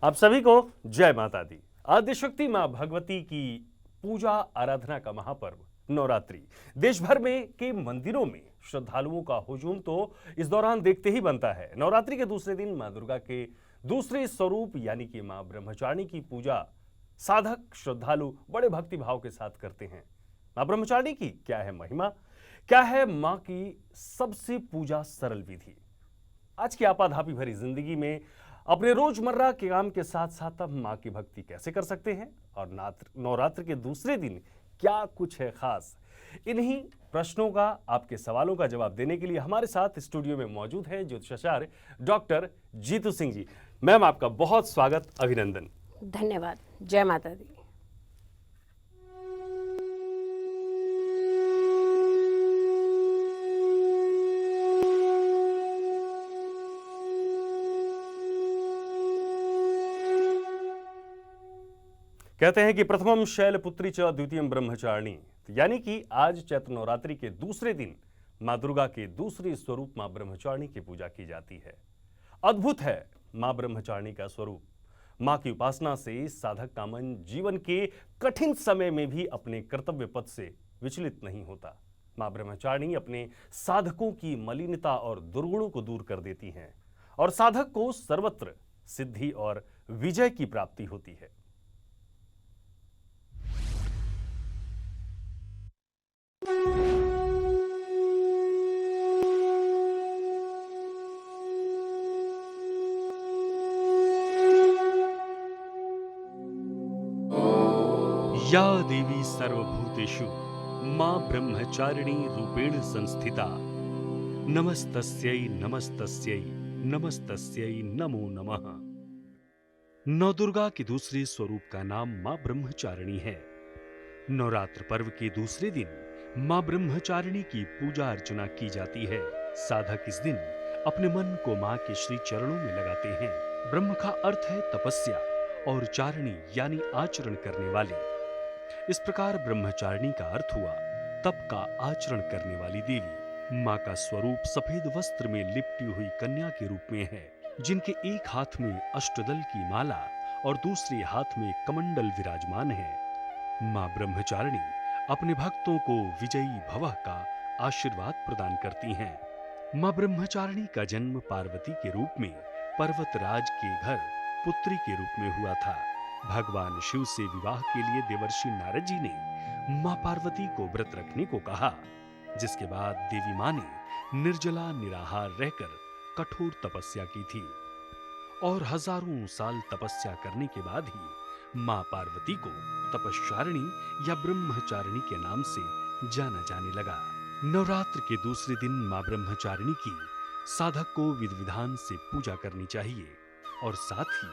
आप सभी को जय माता दी। आदिशक्ति मां भगवती की पूजा आराधना का महापर्व नवरात्रि देश भर में के मंदिरों में श्रद्धालुओं का हुजूम तो इस दौरान देखते ही बनता है। नवरात्रि के दूसरे दिन मां दुर्गा के दूसरे स्वरूप यानी कि मां ब्रह्मचारिणी की पूजा साधक श्रद्धालु बड़े भक्ति भाव के साथ करते हैं। मां ब्रह्मचारिणी की क्या है महिमा, क्या है मां की सबसे पूजा सरल विधि। आज की आपाधापी भरी जिंदगी में अपने रोजमर्रा के काम के साथ साथ हम मां की भक्ति कैसे कर सकते हैं और नवरात्र के दूसरे दिन क्या कुछ है खास। इन्हीं प्रश्नों का, आपके सवालों का जवाब देने के लिए हमारे साथ स्टूडियो में मौजूद हैं ज्योतिषाचार्य डॉक्टर जीतू सिंह जी। मैम, आपका बहुत स्वागत, अभिनंदन। धन्यवाद। जय माता दी। कहते हैं कि प्रथमम शैलपुत्री च द्वितीयम ब्रह्मचारिणी, यानी कि आज चैत्र नवरात्रि के दूसरे दिन मां दुर्गा के दूसरे स्वरूप मां ब्रह्मचारिणी की पूजा की जाती है। अद्भुत है मां ब्रह्मचारिणी का स्वरूप। मां की उपासना से साधक का मन जीवन के कठिन समय में भी अपने कर्तव्य पथ से विचलित नहीं होता। मां ब्रह्मचारिणी अपने साधकों की मलिनता और दुर्गुणों को दूर कर देती हैं और साधक को सर्वत्र सिद्धि और विजय की प्राप्ति होती है। या देवी सर्वभूतेषु मां ब्रह्मचारिणी रूपेण संस्थिता, नमस्तस्यै नमस्तस्यै नमस्तस्यै नमो नमः। नौ दुर्गा के दूसरे स्वरूप का नाम मां ब्रह्मचारिणी है। नवरात्र पर्व के दूसरे दिन मां ब्रह्मचारिणी की पूजा अर्चना की जाती है। साधक इस दिन अपने मन को मां के श्री चरणों में लगाते हैं। ब्रह्म का अर्थ है तपस्या और चारिणी यानी आचरण करने वाली। इस प्रकार ब्रह्मचारिणी का अर्थ हुआ तप का आचरण करने वाली देवी। मां का स्वरूप सफेद वस्त्र में लिपटी हुई कन्या के रूप में है, जिनके एक हाथ में अष्टदल की माला और दूसरे हाथ में कमंडल विराजमान है। मां ब्रह्मचारिणी अपने भक्तों को विजयी भवः का आशीर्वाद प्रदान करती हैं। मां ब्रह्मचारिणी का जन्म पार्वती के रूप में पर्वतराज के घर पुत्री के रूप में हुआ था। भगवान शिव से विवाह के लिए देवर्षि नारद जी ने मां पार्वती को व्रत रखने को कहा, जिसके बाद देवी मां ने निर्जला निराहार रहकर कठोर तपस्या की थी और हजारों साल तपस्या करने के बाद ही मां पार्वती को तपश्चारिणी या ब्रह्मचारिणी के नाम से जाना जाने लगा। नवरात्र के दूसरे दिन मां ब्रह्मचारिणी की साधक को विधि विधान से पूजा करनी चाहिए और साथ ही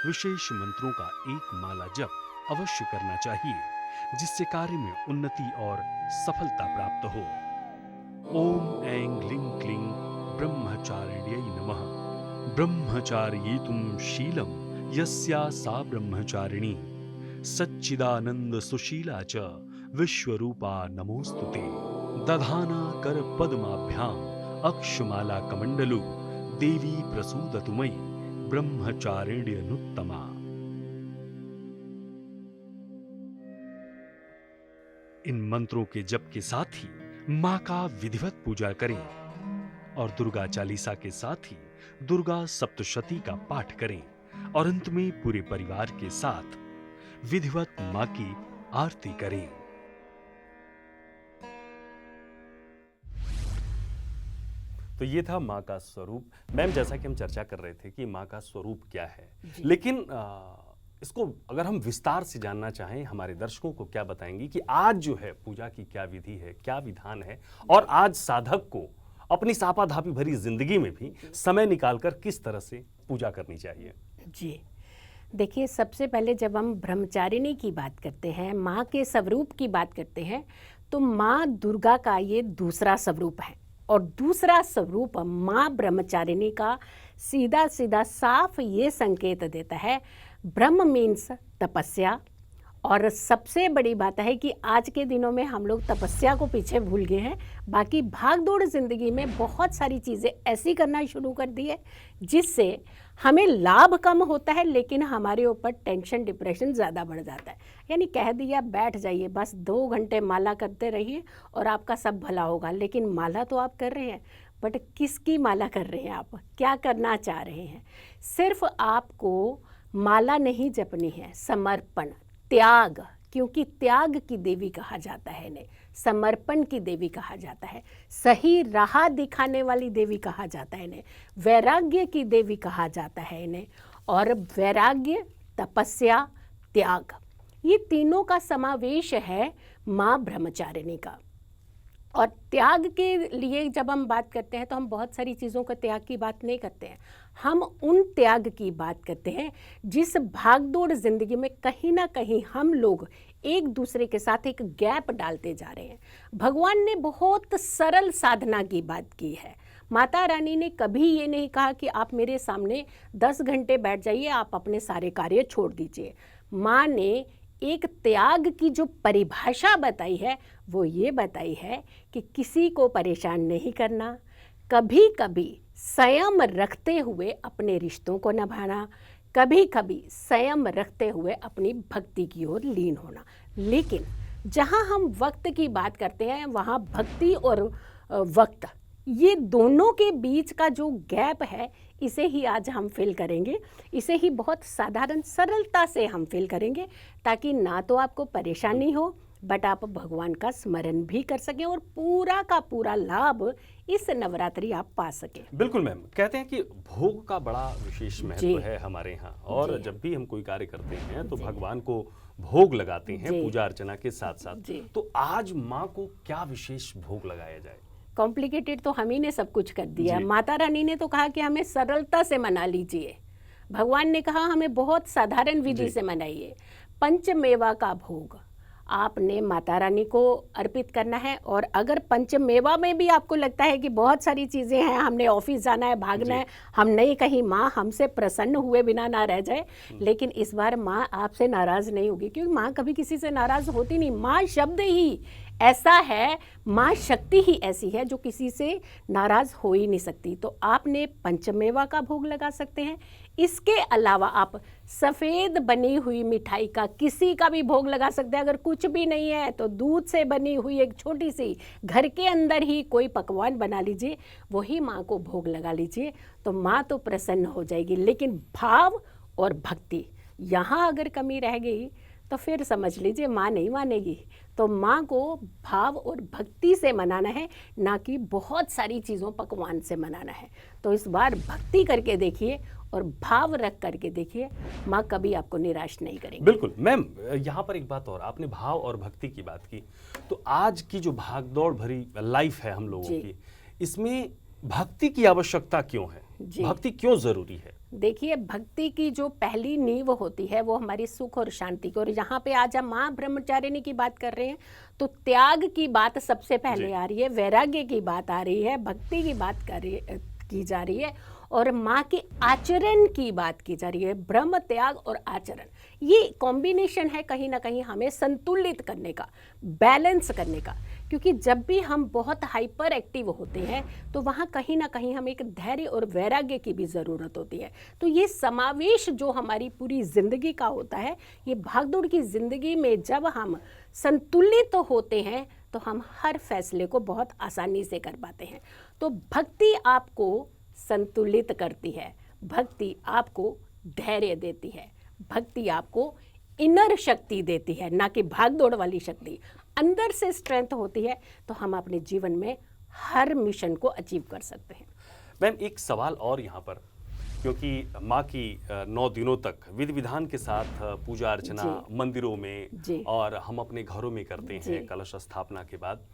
विशेष मंत्रों का एक माला जप अवश्य करना चाहिए, जिससे कार्य में उन्नति और सफलता प्राप्त हो। ओम ऐं ग्लीं क्लीं ब्रह्मचारिण्यै नमः। ब्रह्मचार्येतुं शीलं यस्या सा ब्रह्मचारिणी, सच्चिदानंद सुशीला च विश्वरूपा नमोस्तुते। दधाना कर पद्माभ्याम अक्षमाला कमंडलु, देवी प्रसूदतु मयि ब्रह्मचारिण्यनुत्तमा। इन मंत्रों के जप के साथ ही मां का विधिवत पूजा करें और दुर्गा चालीसा के साथ ही दुर्गा सप्तशती का पाठ करें और अंत में पूरे परिवार के साथ विधिवत मां की आरती करें। तो ये था माँ का स्वरूप। मैम, जैसा कि हम चर्चा कर रहे थे कि माँ का स्वरूप क्या है, लेकिन इसको अगर हम विस्तार से जानना चाहें, हमारे दर्शकों को क्या बताएंगी कि आज जो है पूजा की क्या विधि है, क्या विधान है और आज साधक को अपनी सापाधापी भरी जिंदगी में भी समय निकालकर किस तरह से पूजा करनी चाहिए। जी देखिए, सबसे पहले जब हम ब्रह्मचारिणी की बात करते हैं, माँ के स्वरूप की बात करते हैं, तो माँ दुर्गा का ये दूसरा स्वरूप है और दूसरा स्वरूप माँ ब्रह्मचारिणी का सीधा सीधा साफ ये संकेत देता है। ब्रह्म मीन्स तपस्या और सबसे बड़ी बात है कि आज के दिनों में हम लोग तपस्या को पीछे भूल गए हैं। बाकी भाग दौड़ ज़िंदगी में बहुत सारी चीज़ें ऐसी करना शुरू कर दी है जिससे हमें लाभ कम होता है, लेकिन हमारे ऊपर टेंशन डिप्रेशन ज़्यादा बढ़ जाता है। यानी कह दिया बैठ जाइए, बस 2 घंटे माला करते रहिए और आपका सब भला होगा। लेकिन माला तो आप कर रहे हैं, बट किसकी माला कर रहे हैं, आप क्या करना चाह रहे हैं? सिर्फ आपको माला नहीं जपनी है, समर्पण, त्याग, क्योंकि त्याग की देवी कहा जाता है इन्हें, समर्पण की देवी कहा जाता है, सही राह दिखाने वाली देवी कहा जाता है इन्हें, वैराग्य की देवी कहा जाता है इन्हें। और वैराग्य, तपस्या, त्याग, ये तीनों का समावेश है माँ ब्रह्मचारिणी का। और त्याग के लिए जब हम बात करते हैं तो हम बहुत सारी चीज़ों का त्याग की बात नहीं करते हैं, हम उन त्याग की बात करते हैं जिस भागदौड़ ज़िंदगी में कहीं ना कहीं हम लोग एक दूसरे के साथ एक गैप डालते जा रहे हैं। भगवान ने बहुत सरल साधना की बात की है। माता रानी ने कभी ये नहीं कहा कि आप मेरे सामने 10 घंटे बैठ जाइए, आप अपने सारे कार्य छोड़ दीजिए। माँ ने एक त्याग की जो परिभाषा बताई है वो ये बताई है कि किसी को परेशान नहीं करना, कभी कभी संयम रखते हुए अपने रिश्तों को निभाना, कभी कभी संयम रखते हुए अपनी भक्ति की ओर लीन होना। लेकिन जहाँ हम वक्त की बात करते हैं वहाँ भक्ति और वक्त, ये दोनों के बीच का जो गैप है इसे ही आज हम फिल करेंगे। इसे ही बहुत साधारण सरलता से हम फिल करेंगे ताकि ना तो आपको परेशानी हो बट आप भगवान का स्मरण भी कर सकें और पूरा का पूरा लाभ इस नवरात्रि आप पा सकें। बिल्कुल मैम, कहते हैं कि भोग का बड़ा विशेष महत्व है हमारे यहाँ, और जब भी हम कोई कार्य करते हैं तो भगवान को भोग लगाते हैं पूजा अर्चना के साथ साथ। तो आज माँ को क्या विशेष भोग लगाया जाए? कॉम्प्लिकेटेड तो हम ही ने सब कुछ कर दिया। माता रानी ने तो कहा कि हमें सरलता से मना लीजिए, भगवान ने कहा हमें बहुत साधारण विधि से मनाइए। पंचमेवा का भोग आपने माता रानी को अर्पित करना है। और अगर पंचमेवा में भी आपको लगता है कि बहुत सारी चीज़ें हैं, हमने ऑफिस जाना है, भागना है, हम नहीं, कहीं माँ हमसे प्रसन्न हुए बिना ना रह जाए, लेकिन इस बार माँ आपसे नाराज़ नहीं होगी, क्योंकि माँ कभी किसी से नाराज़ होती नहीं। माँ शब्द ही ऐसा है, माँ शक्ति ही ऐसी है जो किसी से नाराज़ हो ही नहीं सकती। तो आपने पंचमेवा का भोग लगा सकते हैं। इसके अलावा आप सफ़ेद बनी हुई मिठाई का किसी का भी भोग लगा सकते हैं। अगर कुछ भी नहीं है तो दूध से बनी हुई एक छोटी सी घर के अंदर ही कोई पकवान बना लीजिए, वही माँ को भोग लगा लीजिए, तो माँ तो प्रसन्न हो जाएगी। लेकिन भाव और भक्ति, यहाँ अगर कमी रह गई तो फिर समझ लीजिए माँ नहीं मानेगी। तो माँ को भाव और भक्ति से मनाना है, ना कि बहुत सारी चीज़ों पकवान से मनाना है। तो इस बार भक्ति करके देखिए और भाव रख करके देखिए, माँ कभी आपको निराश नहीं करेंगी। बिल्कुल मैम, यहाँ पर एक बात और, आपने भाव और भक्ति की बात की, तो आज की जो भागदौड़ भरी लाइफ है हम लोगों की, इसमें भक्ति की आवश्यकता क्यों है? भक्ति क्यों जरूरी है? देखिए, भक्ति की जो पहली नींव होती है वो हमारी सुख और शांति की। और यहाँ पे आज हम माँ ब्रह्मचारिणी की बात कर रहे हैं तो त्याग की बात सबसे पहले आ रही है, वैराग्य की बात आ रही है, भक्ति की बात की जा रही है, और माँ के आचरण की बात की जा रही है। ब्रह्म, त्याग और आचरण, ये कॉम्बिनेशन है कहीं ना कहीं हमें संतुलित करने का, बैलेंस करने का। क्योंकि जब भी हम बहुत हाइपर एक्टिव होते हैं तो वहाँ कहीं ना कहीं हमें एक धैर्य और वैराग्य की भी ज़रूरत होती है। तो ये समावेश जो हमारी पूरी ज़िंदगी का होता है, ये भागदौड़ की ज़िंदगी में जब हम संतुलित होते हैं तो हम हर फैसले को बहुत आसानी से कर पाते हैं। तो भक्ति आपको संतुलित करती है, भक्ति आपको धैर्य देती है, भक्ति आपको इनर शक्ति देती है, ना कि भागदौड़ वाली शक्ति। अंदर से स्ट्रेंथ होती है तो हम अपने जीवन में हर मिशन को अचीव कर सकते हैं। मैम, एक सवाल और यहाँ पर, क्योंकि माँ की 9 दिनों तक विधि विधान के साथ पूजा अर्चना मंदिरों में और हम अपने घरों में करते हैं कलश स्थापना के बाद,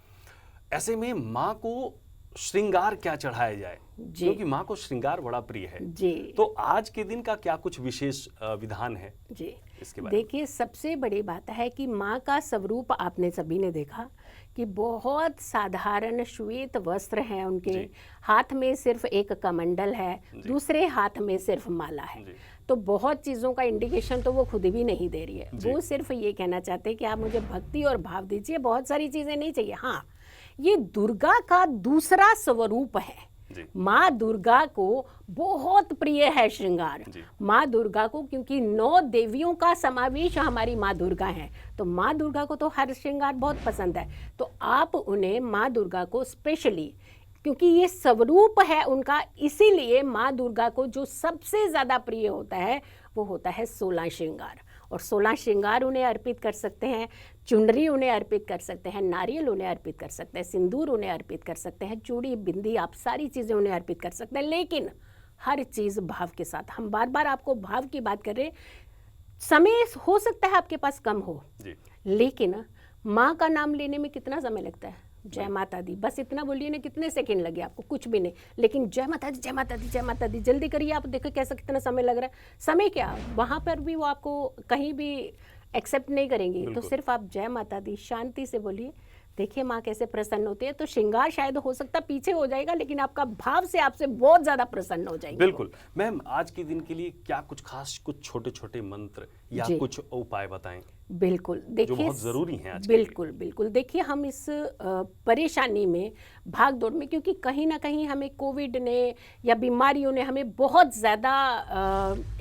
ऐसे में माँ को श्रृंगार क्या चढ़ाया जाए, जी क्योंकि माँ को श्रृंगार बड़ा प्रिय है। जी तो आज के दिन का क्या कुछ विशेष विधान है जी इसके बारे में? देखिए, सबसे बड़ी बात है कि माँ का स्वरूप आपने सभी ने देखा कि बहुत साधारण श्वेत वस्त्र हैं उनके, जी। हाथ में सिर्फ एक कमंडल है, जी। दूसरे हाथ में सिर्फ माला है। जी। तो बहुत चीज़ों का इंडिकेशन तो वो खुद भी नहीं दे रही है। जी। वो सिर्फ ये कहना चाहते हैं कि आप मुझे भक्ति और भाव दीजिए, बहुत सारी चीज़ें नहीं चाहिए। हाँ, ये दुर्गा का दूसरा स्वरूप है। जी। माँ दुर्गा को बहुत प्रिय है श्रृंगार। जी। माँ दुर्गा को, क्योंकि 9 देवियों का समावेश हमारी माँ दुर्गा है, तो माँ दुर्गा को तो हर श्रृंगार बहुत पसंद है। तो आप उन्हें, माँ दुर्गा को स्पेशली, क्योंकि ये स्वरूप है उनका, इसीलिए माँ दुर्गा को जो सबसे ज़्यादा प्रिय होता है वो होता है 16 श्रृंगार। और 16 श्रृंगार उन्हें अर्पित कर सकते हैं, चुनरी उन्हें अर्पित कर सकते हैं, नारियल उन्हें अर्पित कर सकते हैं, सिंदूर उन्हें अर्पित कर सकते हैं, चूड़ी बिंदी, आप सारी चीज़ें उन्हें अर्पित कर सकते हैं, लेकिन हर चीज़ भाव के साथ। हम बार बार आपको भाव की बात कर रहे हैं। समय हो सकता है आपके पास कम हो जी। लेकिन माँ का नाम लेने में कितना समय लगता है? जय माता दी, बस इतना बोलिए ना, कितने सेकंड लगे आपको? कुछ भी नहीं। लेकिन जय माता दी, जय माता दी, जय माता दी, जल्दी करिए। आप देखो कैसा कितना समय लग रहा है। समय क्या, वहाँ पर भी वो आपको कहीं भी एक्सेप्ट नहीं करेंगी। तो बिल्कुल। सिर्फ आप जय माता दी शांति से बोलिए, देखिए माँ कैसे प्रसन्न होती है। तो श्रृंगार शायद हो सकता पीछे हो जाएगा, लेकिन आपका भाव से आपसे बहुत ज्यादा प्रसन्न हो जाएंगे। बिल्कुल। मैम, आज के दिन के लिए क्या कुछ खास, कुछ छोटे छोटे मंत्र या जी। कुछ उपाय बताएं बिल्कुल, देखिए, जो बहुत जरूरी हैं आज के लिए? बिल्कुल बिल्कुल। देखिए, हम इस परेशानी में, भाग दौड़ में, क्योंकि कहीं ना कहीं हमें कोविड ने या बीमारियों ने हमें बहुत ज़्यादा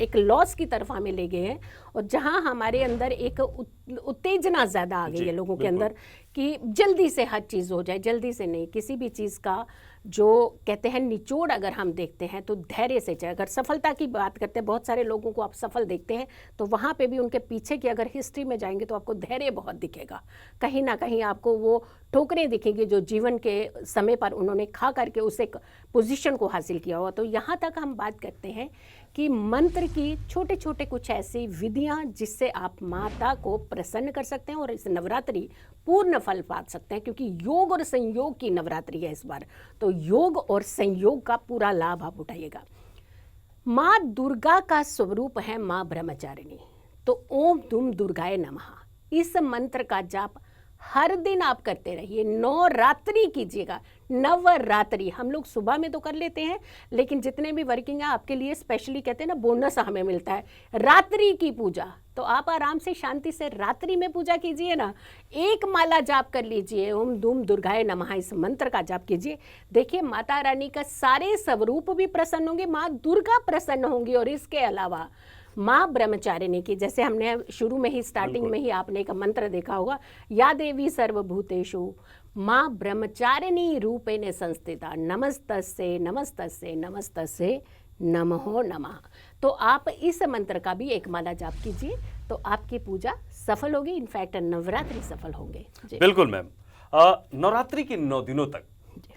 एक लॉस की तरफ हमें ले गए हैं, और जहां हमारे अंदर एक उत्तेजना ज़्यादा आ गई जी, है लोगों के बिल्कुल। अंदर कि जल्दी से हर चीज़ हो जाए, जल्दी से नहीं। किसी भी चीज़ का जो कहते हैं निचोड़ अगर हम देखते हैं तो धैर्य से चाहे। अगर सफलता की बात करते हैं, बहुत सारे लोगों को आप सफल देखते हैं, तो वहाँ पे भी उनके पीछे की अगर हिस्ट्री में जाएंगे तो आपको धैर्य बहुत दिखेगा। कहीं ना कहीं आपको वो ठोकरें दिखेंगी जो जीवन के समय पर उन्होंने खा करके उस एक पोजीशन को हासिल किया हुआ। तो यहाँ तक हम बात करते हैं कि मंत्र की छोटे छोटे कुछ ऐसी विधियाँ जिससे आप माता को प्रसन्न कर सकते हैं और इस नवरात्रि पूर्ण फल पा सकते हैं, क्योंकि योग और संयोग की नवरात्रि है इस बार। तो योग और संयोग का पूरा लाभ आप उठाइएगा। माँ दुर्गा का स्वरूप है माँ ब्रह्मचारिणी। तो ओम दुम दुर्गाय नमः, इस मंत्र का जाप हर दिन आप करते रहिए। नवरात्रि कीजिएगा। नवरात्रि हम लोग सुबह में तो कर लेते हैं, लेकिन जितने भी वर्किंग है आपके लिए स्पेशली कहते हैं ना, बोनस हमें मिलता है रात्रि की पूजा। तो आप आराम से शांति से रात्रि में पूजा कीजिए ना। एक माला जाप कर लीजिए, ओम दुम दुर्गाय नमः, इस मंत्र का जाप कीजिए। देखिए, माता रानी का सारे स्वरूप भी प्रसन्न होंगे, माँ दुर्गा प्रसन्न होंगी। और इसके अलावा माँ ब्रह्मचारिणी की, जैसे हमने शुरू में ही, स्टार्टिंग में ही आपने एक मंत्र देखा होगा, या देवी सर्वभूतेषु माँ ब्रह्मचारिणी रूपेण संस्थिता, नमस्तस्यै नमस्तस्यै नमस्तस्यै नमो नमः। तो आप इस मंत्र का भी एक माला जाप कीजिए, तो आपकी पूजा सफल होगी। इनफैक्ट नवरात्रि सफल होंगे। बिल्कुल मैम। नवरात्रि के 9 दिनों तक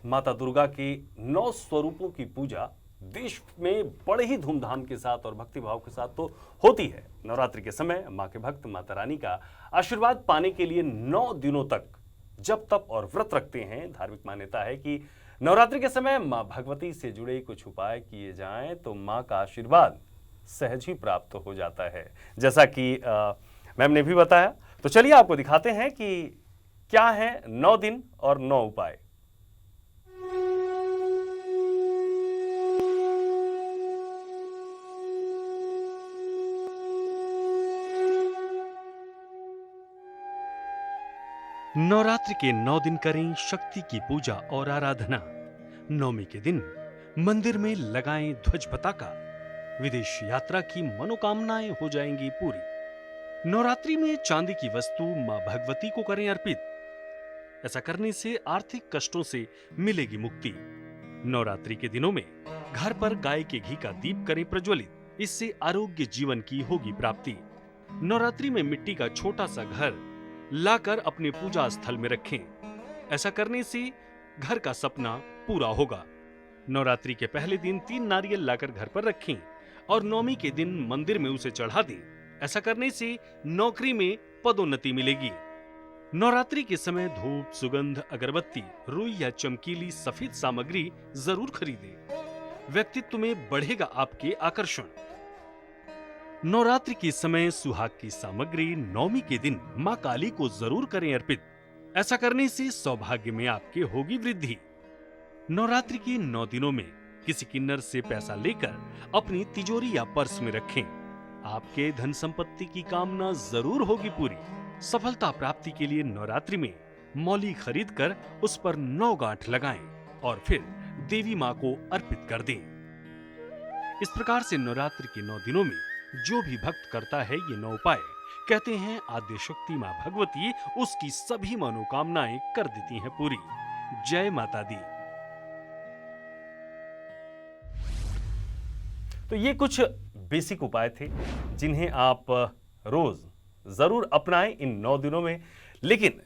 माता दुर्गा के 9 स्वरूपों की पूजा देश में बड़े ही धूमधाम के साथ और भक्तिभाव के साथ तो होती है। नवरात्रि के समय माँ के भक्त माता रानी का आशीर्वाद पाने के लिए 9 दिनों तक जप तप और व्रत रखते हैं। धार्मिक मान्यता है कि नवरात्रि के समय माँ भगवती से जुड़े कुछ उपाय किए जाएं तो माँ का आशीर्वाद सहज ही प्राप्त हो जाता है, जैसा कि मैम ने भी बताया। तो चलिए आपको दिखाते हैं कि क्या है 9 दिन और 9 उपाय। नवरात्रि के 9 दिन करें शक्ति की पूजा और आराधना। नवमी के दिन मंदिर में लगाएं ध्वज पताका। विदेश यात्रा की मनोकामनाएं हो जाएंगी पूरी। नवरात्रि में चांदी की वस्तु मां भगवती को करें अर्पित। ऐसा करने से आर्थिक कष्टों से मिलेगी मुक्ति। नवरात्रि के दिनों में घर पर गाय के घी का दीप करें प्रज्वलित, इससे आरोग्य जीवन की होगी प्राप्ति। नवरात्रि में मिट्टी का छोटा सा घर लाकर अपने पूजा स्थल में रखें। ऐसा करने से घर का सपना पूरा होगा। नवरात्रि के पहले दिन 3 नारियल लाकर घर पर रखें और नवमी के दिन मंदिर में उसे चढ़ा दें। ऐसा करने से नौकरी में पदोन्नति मिलेगी। नवरात्रि के समय धूप, सुगंध, अगरबत्ती, रुई या चमकीली सफेद सामग्री जरूर खरीदें। व्यक्तित्व में बढ़ेगा आपके आकर्षण। नवरात्रि के समय सुहाग की सामग्री नवमी के दिन मां काली को जरूर करें अर्पित। ऐसा करने से सौभाग्य में आपके होगी वृद्धि। नवरात्रि के 9 दिनों में किसी किन्नर से पैसा लेकर अपनी तिजोरी या पर्स में रखें। आपके धन संपत्ति की कामना जरूर होगी पूरी। सफलता प्राप्ति के लिए नवरात्रि में मौली खरीद कर उस पर 9 गांठ लगाएं और फिर देवी मां को अर्पित कर दें। इस प्रकार से नवरात्रि के 9 दिनों में जो भी भक्त करता है ये 9 उपाय, कहते हैं आद्य शक्ति मां भगवती उसकी सभी मनोकामनाएं कर देती हैं पूरी। जय माता दी। तो ये कुछ बेसिक उपाय थे जिन्हें आप रोज जरूर अपनाएं इन 9 दिनों में। लेकिन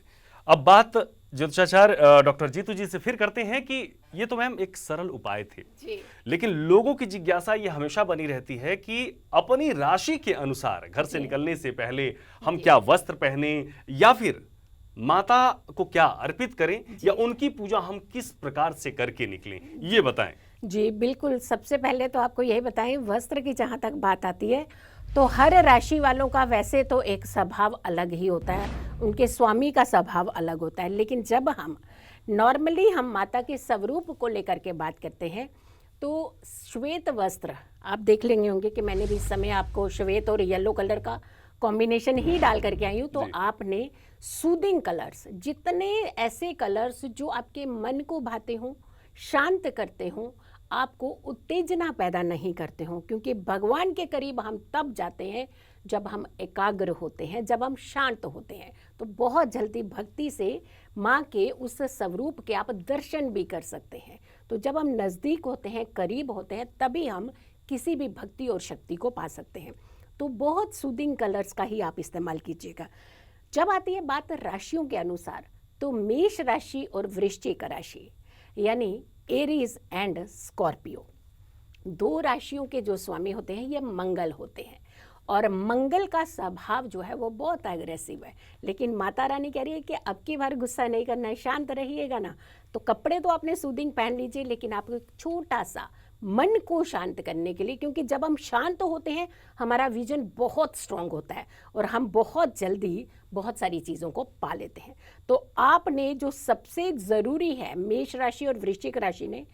अब बात ज्योतिषाचार्य डॉक्टर जीतू जी से फिर करते हैं कि ये तो मैम एक सरल उपाय थे जी। लेकिन लोगों की जिज्ञासा ये हमेशा बनी रहती है कि अपनी राशि के अनुसार घर से निकलने से पहले हम क्या वस्त्र पहने या फिर माता को क्या अर्पित करें या उनकी पूजा हम किस प्रकार से करके निकलें, ये बताएं। जी बिल्कुल, सबसे पहले तो आपको यही बताएं, वस्त्र की जहाँ तक बात आती है तो हर राशि वालों का वैसे तो एक स्वभाव अलग ही होता है, उनके स्वामी का स्वभाव अलग होता है। लेकिन जब हम नॉर्मली हम माता के स्वरूप को लेकर के बात करते हैं तो श्वेत वस्त्र आप देख लेंगे होंगे कि मैंने भी इस समय आपको श्वेत और येलो कलर का कॉम्बिनेशन ही डाल करके आई हूँ। तो आपने सूदिंग कलर्स, जितने ऐसे कलर्स जो आपके मन को भाते हों, शांत करते हों, आपको उत्तेजना पैदा नहीं करते हों, क्योंकि भगवान के करीब हम तब जाते हैं जब हम एकाग्र होते हैं, जब हम शांत होते हैं। तो बहुत जल्दी भक्ति से माँ के उस स्वरूप के आप दर्शन भी कर सकते हैं। तो जब हम नज़दीक होते हैं, करीब होते हैं, तभी हम किसी भी भक्ति और शक्ति को पा सकते हैं। तो बहुत सूदिंग कलर्स का ही आप इस्तेमाल कीजिएगा। जब आती है बात राशियों के अनुसार, तो मेष राशि और वृश्चिक राशि यानी एरीज एंड स्कॉर्पियो, 2 राशियों के जो स्वामी होते हैं ये मंगल होते हैं। और मंगल का स्वभाव जो है वो बहुत एग्रेसिव है। लेकिन माता रानी कह रही है कि अब की बार गुस्सा नहीं करना है, शांत रहिएगा ना। तो कपड़े तो आपने सूदिंग पहन लीजिए, लेकिन आपको एक छोटा सा मन को शांत करने के लिए, क्योंकि जब हम शांत होते हैं हमारा विजन बहुत स्ट्रांग होता है और हम बहुत जल्दी बहुत सारी चीज़ों को पा लेते हैं। तो आपने जो सबसे ज़रूरी है, मेष राशि और वृश्चिक राशि ने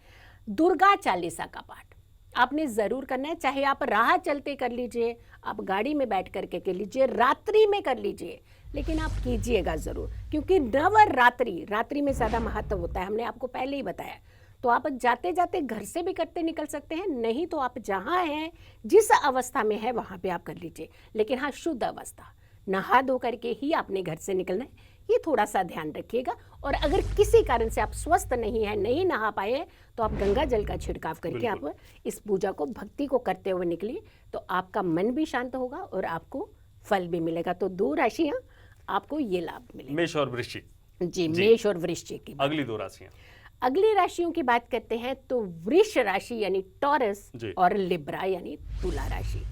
दुर्गा चालीसा का पाठ आपने ज़रूर करना है। चाहे आप राह चलते कर लीजिए, आप गाड़ी में बैठ करके कर लीजिए, रात्रि में कर लीजिए, लेकिन आप कीजिएगा ज़रूर, क्योंकि रात्रि में ज़्यादा महत्व होता है, हमने आपको पहले ही बताया। तो आप जाते जाते घर से भी करते निकल सकते हैं, नहीं तो आप जहाँ हैं, जिस अवस्था में है वहाँ पे आप कर लीजिए। लेकिन हाँ, शुद्ध अवस्था, नहा धो करके ही आपने घर से निकलना है, ये थोड़ा सा ध्यान रखिएगा। और अगर किसी कारण से आप स्वस्थ नहीं हैं, नहीं नहा पाए, तो आप गंगा जल का छिड़काव करके आप इस पूजा को, भक्ति को करते हुए निकलिए, तो आपका मन भी शांत होगा और आपको फल भी मिलेगा। तो 2 राशियाँ आपको ये लाभ मिलेगा, मेष और वृश्चिक। जी, मेष और वृश्चिक की। अगली 2 राशियां, अगली राशियों की बात करते हैं तो वृष राशि यानी टॉरस और लिब्रा यानी तुला राशि।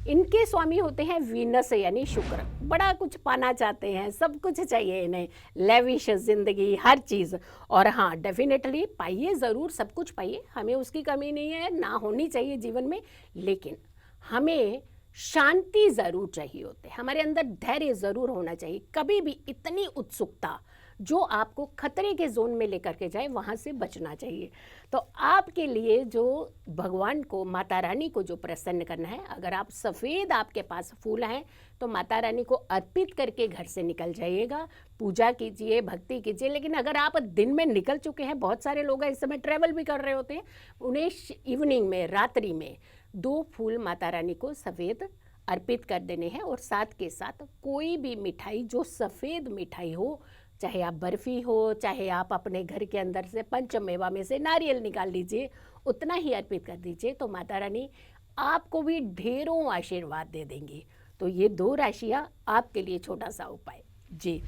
इनके स्वामी होते हैं वीनस यानी शुक्र। बड़ा कुछ पाना चाहते हैं, सब कुछ चाहिए इन्हें, लेविश जिंदगी, हर चीज़। और हाँ, डेफिनेटली पाइए, ज़रूर सब कुछ पाइए, हमें उसकी कमी नहीं है, ना होनी चाहिए जीवन में। लेकिन हमें शांति ज़रूर चाहिए होते हैं, हमारे अंदर धैर्य ज़रूर होना चाहिए। कभी भी इतनी उत्सुकता जो आपको खतरे के जोन में लेकर के जाए, वहाँ से बचना चाहिए। तो आपके लिए जो भगवान को, माता रानी को जो प्रसन्न करना है, अगर आप सफ़ेद आपके पास फूल हैं तो माता रानी को अर्पित करके घर से निकल जाइएगा, पूजा कीजिए, भक्ति कीजिए। लेकिन अगर आप दिन में निकल चुके हैं, बहुत सारे लोग इस समय ट्रैवल भी कर रहे होते हैं, उन्हें इवनिंग में, रात्रि में 2 फूल माता रानी को सफ़ेद अर्पित कर देने हैं। और साथ के साथ कोई भी मिठाई जो सफ़ेद मिठाई हो, चाहे आप बर्फ़ी हो, चाहे आप अपने घर के अंदर से पंचमेवा में से नारियल निकाल लीजिए, उतना ही अर्पित कर दीजिए, तो माता रानी आपको भी ढेरों आशीर्वाद दे देंगी। तो ये 2 राशियाँ आपके लिए छोटा सा उपाय। जी,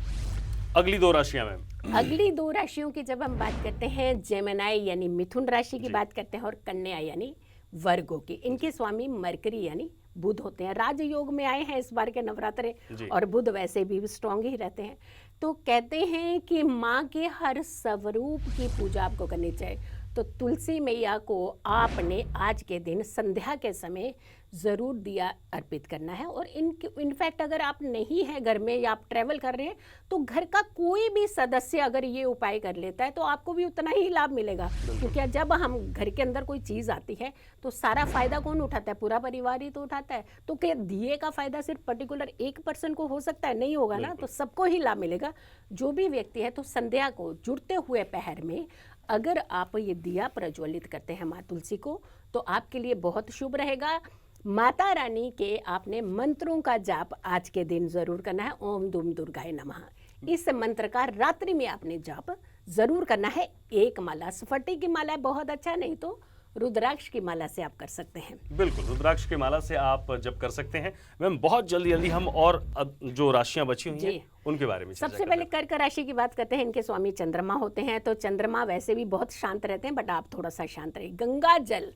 अगली 2 राशियां मैम। अगली 2 राशियों की जब हम बात करते हैं, जेमिनी यानी मिथुन राशि की बात करते हैं और कन्या यानी वर्गो की। इनके स्वामी मरकरी यानी बुध होते हैं, राजयोग में आए हैं इस बार के नवरात्रे, जी। और बुध वैसे भी स्ट्रांग ही रहते हैं। तो कहते हैं कि माँ के हर स्वरूप की पूजा आपको करनी चाहिए। तो तुलसी मैया को आपने आज के दिन संध्या के समय ज़रूर दिया अर्पित करना है। और इनफैक्ट अगर आप नहीं है घर में या आप ट्रैवल कर रहे हैं तो घर का कोई भी सदस्य अगर ये उपाय कर लेता है तो आपको भी उतना ही लाभ मिलेगा। क्योंकि जब हम घर के अंदर कोई चीज़ आती है तो सारा फायदा कौन उठाता है? पूरा परिवार ही तो उठाता है। तो क्या दिए का फायदा सिर्फ पर्टिकुलर एक पर्सन को हो सकता है? नहीं होगा ना, तो सबको ही लाभ मिलेगा जो भी व्यक्ति है। तो संध्या को जुड़ते हुए पहर में अगर आप ये दिया प्रज्वलित करते हैं माँ तुलसी को तो आपके लिए बहुत शुभ रहेगा। माता रानी के आपने मंत्रों का जाप आज के दिन जरूर करना है। ओम दुम दुर्गाय नमः इस मंत्र का रात्रि में आपने जाप जरूर करना है। एक माला, स्फटिक की माला बहुत अच्छा, नहीं तो रुद्राक्ष की माला से आप कर सकते हैं। बिल्कुल, रुद्राक्ष की माला से आप जब कर सकते हैं। मैम बहुत जल्दी हम और जो राशियां बची हुई हैं उनके बारे में सबसे पहले कर्क राशि की बात करते हैं। इनके स्वामी चंद्रमा होते हैं। तो चंद्रमा वैसे भी बहुत शांत रहते हैं, बट आप थोड़ा सा शांत रहिए। गंगा जल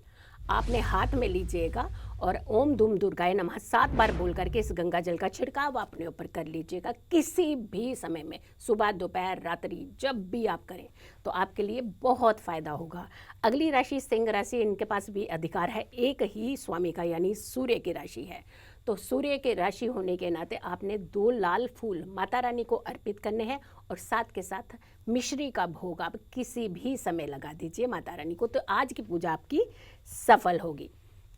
आपने हाथ में लीजिएगा और ओम दुम दुर्गाय नमः 7 बार बोल करके इस गंगा जल का छिड़काव अपने ऊपर कर लीजिएगा। किसी भी समय में, सुबह, दोपहर, रात्रि, जब भी आप करें तो आपके लिए बहुत फायदा होगा। अगली राशि सिंह राशि। इनके पास भी अधिकार है एक ही स्वामी का, यानी सूर्य की राशि है। तो सूर्य के राशि होने के नाते आपने 2 लाल फूल माता रानी को अर्पित करने हैं और साथ के साथ मिश्री का भोग आप किसी भी समय लगा दीजिए माता रानी को। तो आज की पूजा आपकी सफल होगी।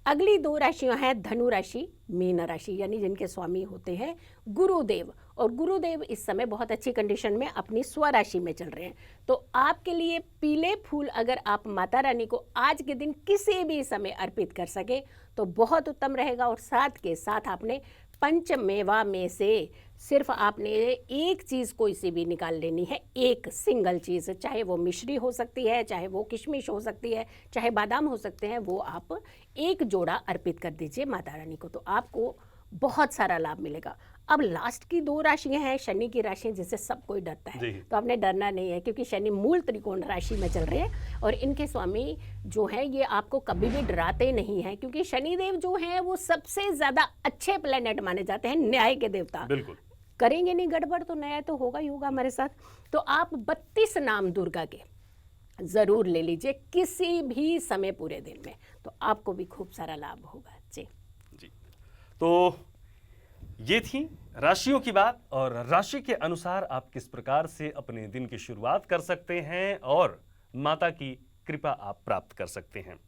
अगली 2 राशियां हैं धनु राशि, मीन राशि, यानी जिनके स्वामी होते हैं गुरुदेव। और गुरुदेव इस समय बहुत अच्छी कंडीशन में अपनी स्वराशि में चल रहे हैं। तो आपके लिए पीले फूल अगर आप माता रानी को आज के दिन किसी भी समय अर्पित कर सके तो बहुत उत्तम रहेगा। और साथ के साथ आपने पंचमेवा में से सिर्फ आपने एक चीज़ कोई सी भी निकाल लेनी है, एक सिंगल चीज़, चाहे वो मिश्री हो सकती है, चाहे वो किशमिश हो सकती है, चाहे बादाम हो सकते हैं, वो आप एक जोड़ा अर्पित कर दीजिए माता रानी को। तो आपको बहुत सारा लाभ मिलेगा। अब लास्ट की 2 राशियां हैं शनि की राशि, जिससे सब कोई डरता है। तो आपने डरना नहीं है क्योंकि शनि मूल त्रिकोण राशि में चल रहे हैं और इनके स्वामी जो है ये आपको कभी भी डराते नहीं हैं। क्योंकि शनिदेव जो है वो सबसे ज्यादा अच्छे प्लेनेट माने जाते हैं, न्याय के देवता। बिल्कुल करेंगे नहीं गड़बड़ तो न्याय तो होगा ही होगा हमारे साथ। तो आप 32 नाम दुर्गा के जरूर ले लीजिए किसी भी समय पूरे दिन में, तो आपको भी खूब सारा लाभ होगा। जी। तो ये थी राशियों की बात और राशि के अनुसार आप किस प्रकार से अपने दिन की शुरुआत कर सकते हैं और माता की कृपा आप प्राप्त कर सकते हैं।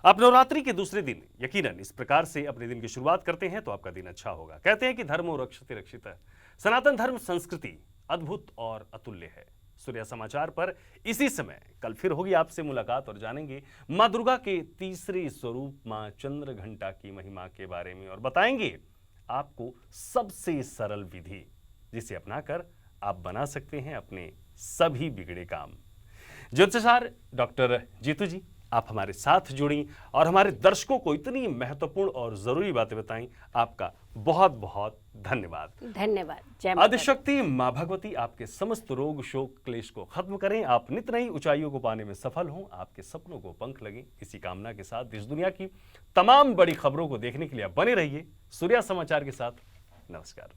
आप नवरात्रि के दूसरे दिन यकीनन इस प्रकार से अपने दिन की शुरुआत करते हैं तो आपका दिन अच्छा होगा। कहते हैं कि धर्मो रक्षते रक्षितः। सनातन धर्म संस्कृति अद्भुत और अतुल्य है। सूर्य समाचार पर इसी समय कल फिर होगी आपसे मुलाकात और जानेंगे मां दुर्गा के तीसरे स्वरूप मां चंद्रघंटा की महिमा के बारे में और बताएंगे आपको सबसे सरल विधि जिसे अपनाकर आप बना सकते हैं अपने सभी बिगड़े काम। ज्योतिषाचार्य डॉक्टर जीतू जी, आप हमारे साथ जुड़ी और हमारे दर्शकों को इतनी महत्वपूर्ण और जरूरी बातें बताई, आपका बहुत बहुत धन्यवाद। धन्यवाद। जय माता दी। आदिशक्ति मां भगवती आपके समस्त रोग शोक क्लेश को खत्म करें, आप नित नई ऊंचाइयों को पाने में सफल हों, आपके सपनों को पंख लगे। इसी कामना के साथ देश दुनिया की तमाम बड़ी खबरों को देखने के लिए आप बने रहिए सूर्या समाचार के साथ। नमस्कार।